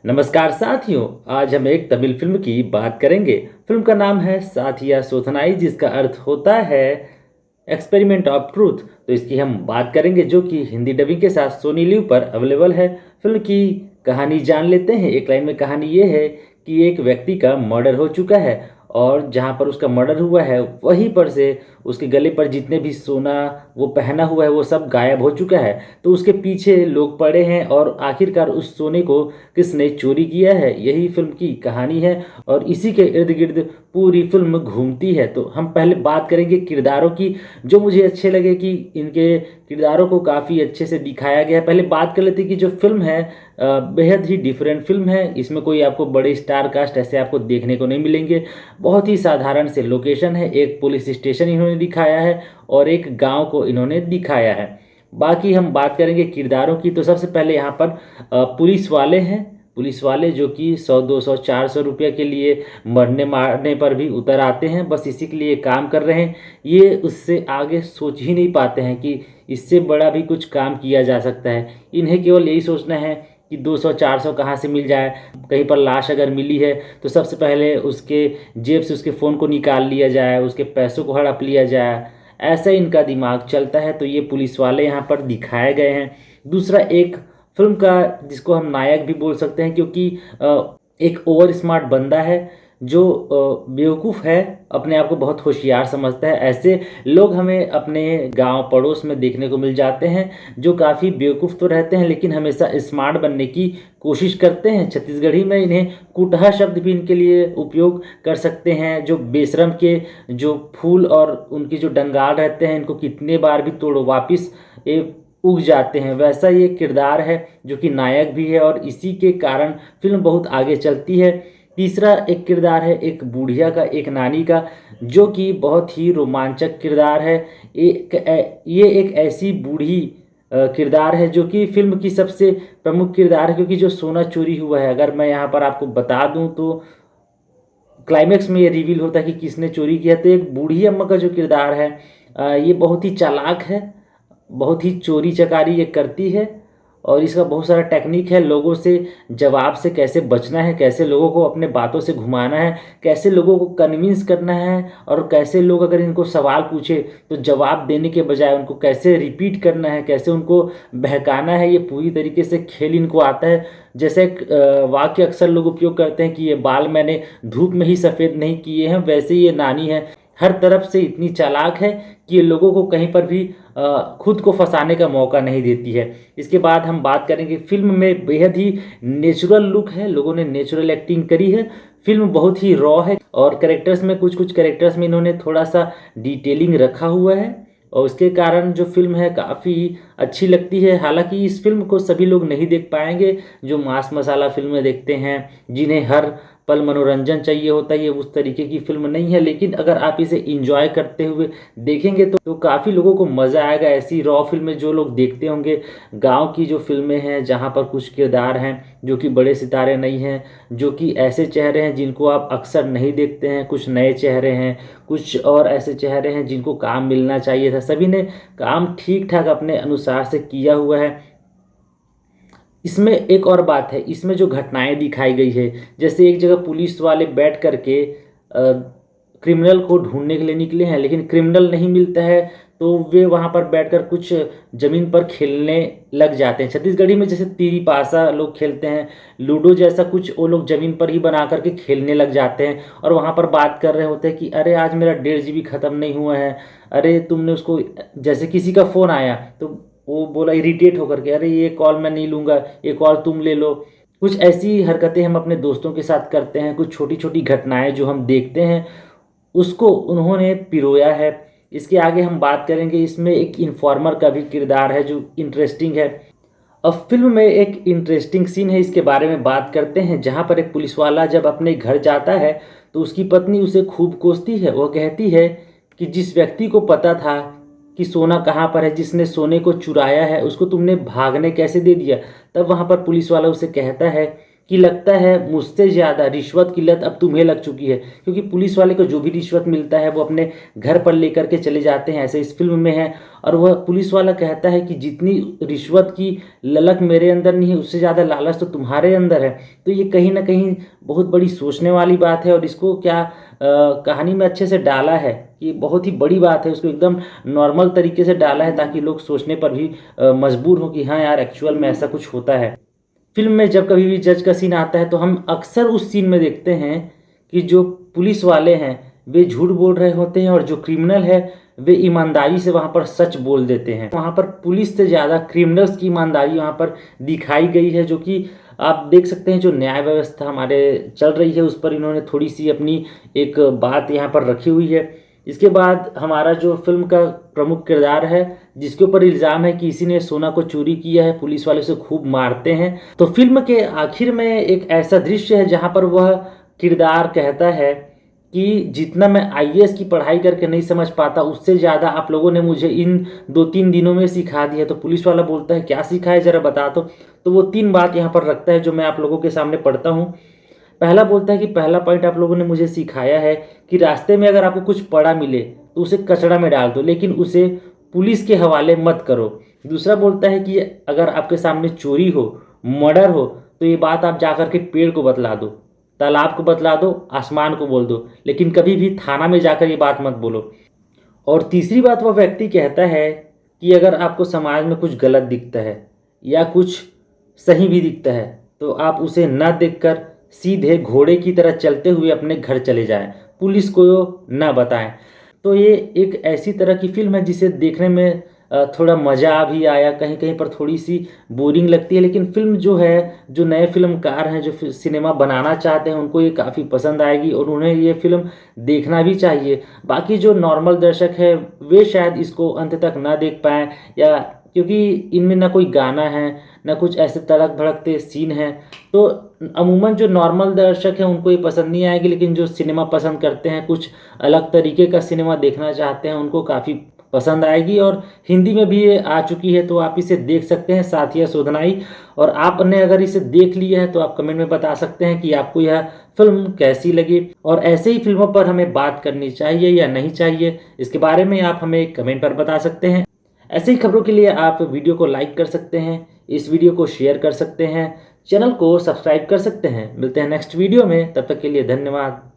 नमस्कार साथियों। आज हम एक तमिल फिल्म की बात करेंगे। फिल्म का नाम है साथिया सोथनाई, जिसका अर्थ होता है एक्सपेरिमेंट ऑफ ट्रूथ। तो इसकी हम बात करेंगे, जो कि हिंदी डबिंग के साथ सोनी लिव पर अवेलेबल है। फिल्म की कहानी जान लेते हैं। एक लाइन में कहानी ये है कि एक व्यक्ति का मर्डर हो चुका है और जहाँ पर उसका मर्डर हुआ है वहीं पर से उसके गले पर जितने भी सोना वो पहना हुआ है वो सब गायब हो चुका है। तो उसके पीछे लोग पड़े हैं और आखिरकार उस सोने को किसने चोरी किया है, यही फिल्म की कहानी है और इसी के इर्द गिर्द पूरी फिल्म घूमती है। तो हम पहले बात करेंगे किरदारों की, जो मुझे अच्छे लगे कि इनके किरदारों को काफ़ी अच्छे से दिखाया गया है। पहले बात कर लेते हैं कि जो फिल्म है बेहद ही डिफरेंट फिल्म है। इसमें कोई आपको बड़े स्टार कास्ट ऐसे आपको देखने को नहीं मिलेंगे। बहुत ही साधारण से लोकेशन है, एक पुलिस स्टेशन इन्होंने दिखाया है और एक गांव को इन्होंने दिखाया है। बाकी हम बात करेंगे किरदारों की, तो सबसे पहले यहाँ पर पुलिस वाले हैं। पुलिस वाले जो कि 100 200 400 रुपये के लिए मरने मारने पर भी उतर आते हैं, बस इसी के लिए काम कर रहे हैं। ये उससे आगे सोच ही नहीं पाते हैं कि इससे बड़ा भी कुछ काम किया जा सकता है। इन्हें केवल यही सोचना है कि 200 400 कहाँ से मिल जाए। कहीं पर लाश अगर मिली है तो सबसे पहले उसके जेब से उसके फ़ोन को निकाल लिया जाए, उसके पैसों को हड़प लिया जाए। ऐसा इनका दिमाग चलता है। तो ये पुलिस वाले यहाँ पर दिखाए गए हैं। दूसरा, एक फिल्म का जिसको हम नायक भी बोल सकते हैं, क्योंकि एक ओवर स्मार्ट बंदा है जो बेवकूफ़ है, अपने आप को बहुत होशियार समझता है। ऐसे लोग हमें अपने गांव पड़ोस में देखने को मिल जाते हैं, जो काफ़ी बेवकूफ़ तो रहते हैं लेकिन हमेशा स्मार्ट बनने की कोशिश करते हैं। छत्तीसगढ़ी में इन्हें कुटहा शब्द भी इनके लिए उपयोग कर सकते हैं। जो बेशरम के जो फूल और उनकी जो डंगाल रहते हैं, इनको कितने बार भी तोड़ो वापिस ये उग जाते हैं। वैसा ये किरदार है जो कि नायक भी है और इसी के कारण फिल्म बहुत आगे चलती है। तीसरा एक किरदार है एक बूढ़िया का, एक नानी का, जो कि बहुत ही रोमांचक किरदार है। ये एक ऐसी बूढ़ी किरदार है जो कि फिल्म की सबसे प्रमुख किरदार है, क्योंकि जो सोना चोरी हुआ है, अगर मैं यहाँ पर आपको बता दूँ तो क्लाइमेक्स में ये रिवील होता है कि किसने चोरी किया। तो एक बूढ़ी अम्मा का जो किरदार है ये बहुत ही चालाक है, बहुत ही चोरी चकारी ये करती है और इसका बहुत सारा टेक्निक है। लोगों से जवाब से कैसे बचना है, कैसे लोगों को अपने बातों से घुमाना है, कैसे लोगों को कन्विंस करना है और कैसे लोग अगर इनको सवाल पूछे तो जवाब देने के बजाय उनको कैसे रिपीट करना है, कैसे उनको बहकाना है, ये पूरी तरीके से खेल इनको आता है। जैसे एक वाक्य अक्सर लोग उपयोग करते हैं कि ये बाल मैंने धूप में ही सफ़ेद नहीं किए हैं, वैसे ही ये नानी है, हर तरफ से इतनी चालाक है कि ये लोगों को कहीं पर भी खुद को फंसाने का मौका नहीं देती है। इसके बाद हम बात करेंगे, फिल्म में बेहद ही नेचुरल लुक है, लोगों ने नेचुरल एक्टिंग करी है। फिल्म बहुत ही रॉ है और कैरेक्टर्स में कुछ कुछ कैरेक्टर्स में इन्होंने थोड़ा सा डिटेलिंग रखा हुआ है और उसके कारण जो फिल्म है काफ़ी अच्छी लगती है। हालांकि इस फिल्म को सभी लोग नहीं देख पाएंगे जो मास मसाला फिल्में देखते हैं, जिन्हें हर पल मनोरंजन चाहिए होता है। ये उस तरीके की फिल्म नहीं है, लेकिन अगर आप इसे इंजॉय करते हुए देखेंगे तो काफ़ी लोगों को मज़ा आएगा। ऐसी रॉ फिल्में जो लोग देखते होंगे, गांव की जो फिल्में हैं जहां पर कुछ किरदार हैं जो कि बड़े सितारे नहीं हैं, जो कि ऐसे चेहरे हैं जिनको आप अक्सर नहीं देखते हैं, कुछ नए चेहरे हैं, कुछ और ऐसे चेहरे हैं जिनको काम मिलना चाहिए था, सभी ने काम ठीक ठाक अपने अनुसार से किया हुआ है। इसमें एक और बात है, इसमें जो घटनाएं दिखाई गई है, जैसे एक जगह पुलिस वाले बैठ करके क्रिमिनल को ढूंढने के लिए निकले हैं, लेकिन क्रिमिनल नहीं मिलता है तो वे वहाँ पर बैठकर कुछ ज़मीन पर खेलने लग जाते हैं। छत्तीसगढ़ी में जैसे तीरी पासा लोग खेलते हैं, लूडो जैसा कुछ वो लोग ज़मीन पर ही बना करके खेलने लग जाते हैं और वहाँ पर बात कर रहे होते हैं कि अरे आज मेरा 1.5 GB ख़त्म नहीं हुआ है, अरे तुमने उसको, जैसे किसी का फ़ोन आया तो वो बोला इरिटेट होकर के, अरे ये कॉल मैं नहीं लूँगा, ये कॉल तुम ले लो। कुछ ऐसी हरकतें हम अपने दोस्तों के साथ करते हैं। कुछ छोटी छोटी घटनाएं जो हम देखते हैं उसको उन्होंने पिरोया है। इसके आगे हम बात करेंगे, इसमें एक इन्फॉर्मर का भी किरदार है जो इंटरेस्टिंग है। अब फिल्म में एक इंटरेस्टिंग सीन है, इसके बारे में बात करते हैं, जहाँ पर एक पुलिस वाला जब अपने घर जाता है तो उसकी पत्नी उसे खूब कोसती है। वह कहती है कि जिस व्यक्ति को पता था कि सोना कहाँ पर है, जिसने सोने को चुराया है, उसको तुमने भागने कैसे दे दिया। तब वहाँ पर पुलिस वाला उसे कहता है कि लगता है मुझसे ज़्यादा रिश्वत की लत अब तुम्हें लग चुकी है, क्योंकि पुलिस वाले को जो भी रिश्वत मिलता है वो अपने घर पर लेकर के चले जाते हैं, ऐसे इस फिल्म में है। और वह पुलिस वाला कहता है कि जितनी रिश्वत की ललक मेरे अंदर नहीं है, उससे ज़्यादा लालच तो तुम्हारे अंदर है। तो ये कहीं ना कहीं बहुत बड़ी सोचने वाली बात है, और इसको क्या कहानी में अच्छे से डाला है, ये बहुत ही बड़ी बात है। उसको एकदम नॉर्मल तरीके से डाला है ताकि लोग सोचने पर भी मजबूर हो कि हाँ यार, एक्चुअल में ऐसा कुछ होता है। फिल्म में जब कभी भी जज का सीन आता है तो हम अक्सर उस सीन में देखते हैं कि जो पुलिस वाले हैं वे झूठ बोल रहे होते हैं, और जो क्रिमिनल है वे ईमानदारी से वहाँ पर सच बोल देते हैं। वहाँ पर पुलिस से ज़्यादा क्रिमिनल्स की ईमानदारी वहाँ पर दिखाई गई है, जो कि आप देख सकते हैं जो न्याय व्यवस्था हमारे चल रही है उस पर इन्होंने थोड़ी सी अपनी एक बात यहाँ पर रखी हुई है। इसके बाद हमारा जो फिल्म का प्रमुख किरदार है, जिसके ऊपर इल्ज़ाम है कि इसी ने सोना को चोरी किया है, पुलिस वाले उसे खूब मारते हैं। तो फिल्म के आखिर में एक ऐसा दृश्य है जहाँ पर वह किरदार कहता है कि जितना मैं आईएएस की पढ़ाई करके नहीं समझ पाता, उससे ज़्यादा आप लोगों ने मुझे इन 2-3 दिनों में सिखा दिया। तो पुलिस वाला बोलता है क्या सिखाया, ज़रा बता दो। तो वो 3 बात यहाँ पर रखता है जो मैं आप लोगों के सामने पढ़ता हूँ। पहला बोलता है कि पहला पॉइंट आप लोगों ने मुझे सिखाया है कि रास्ते में अगर आपको कुछ पड़ा मिले तो उसे कचरा में डाल दो, लेकिन उसे पुलिस के हवाले मत करो। दूसरा बोलता है कि अगर आपके सामने चोरी हो, मर्डर हो, तो ये बात आप जाकर के पेड़ को बतला दो, तालाब को बतला दो, आसमान को बोल दो, लेकिन कभी भी थाना में जाकर ये बात मत बोलो। और तीसरी बात वह व्यक्ति कहता है कि अगर आपको समाज में कुछ गलत दिखता है या कुछ सही भी दिखता है तो आप उसे न देखकर सीधे घोड़े की तरह चलते हुए अपने घर चले जाएं, पुलिस को न बताएं। तो ये एक ऐसी तरह की फिल्म है जिसे देखने में थोड़ा मज़ा भी आया, कहीं कहीं पर थोड़ी सी बोरिंग लगती है, लेकिन फिल्म जो है, जो नए फिल्मकार हैं जो सिनेमा बनाना चाहते हैं उनको ये काफ़ी पसंद आएगी और उन्हें ये फिल्म देखना भी चाहिए। बाकी जो नॉर्मल दर्शक है वे शायद इसको अंत तक ना देख पाएँ, या क्योंकि इनमें ना कोई गाना है ना कुछ ऐसे तड़क भड़कते सीन हैं। तो अमूमन जो नॉर्मल दर्शक हैं उनको ये पसंद नहीं आएगी, लेकिन जो सिनेमा पसंद करते हैं, कुछ अलग तरीके का सिनेमा देखना चाहते हैं, उनको काफ़ी पसंद आएगी। और हिंदी में भी ये आ चुकी है तो आप इसे देख सकते हैं, साथिया शोधनाई। और आपने अगर इसे देख लिया है तो आप कमेंट में बता सकते हैं कि आपको यह फिल्म कैसी लगी, और ऐसे ही फिल्मों पर हमें बात करनी चाहिए या नहीं चाहिए, इसके बारे में आप हमें कमेंट पर बता सकते हैं। ऐसे ही खबरों के लिए आप वीडियो को लाइक कर सकते हैं, इस वीडियो को शेयर कर सकते हैं, चैनल को सब्सक्राइब कर सकते हैं। मिलते हैं नेक्स्ट वीडियो में, तब तक के लिए धन्यवाद।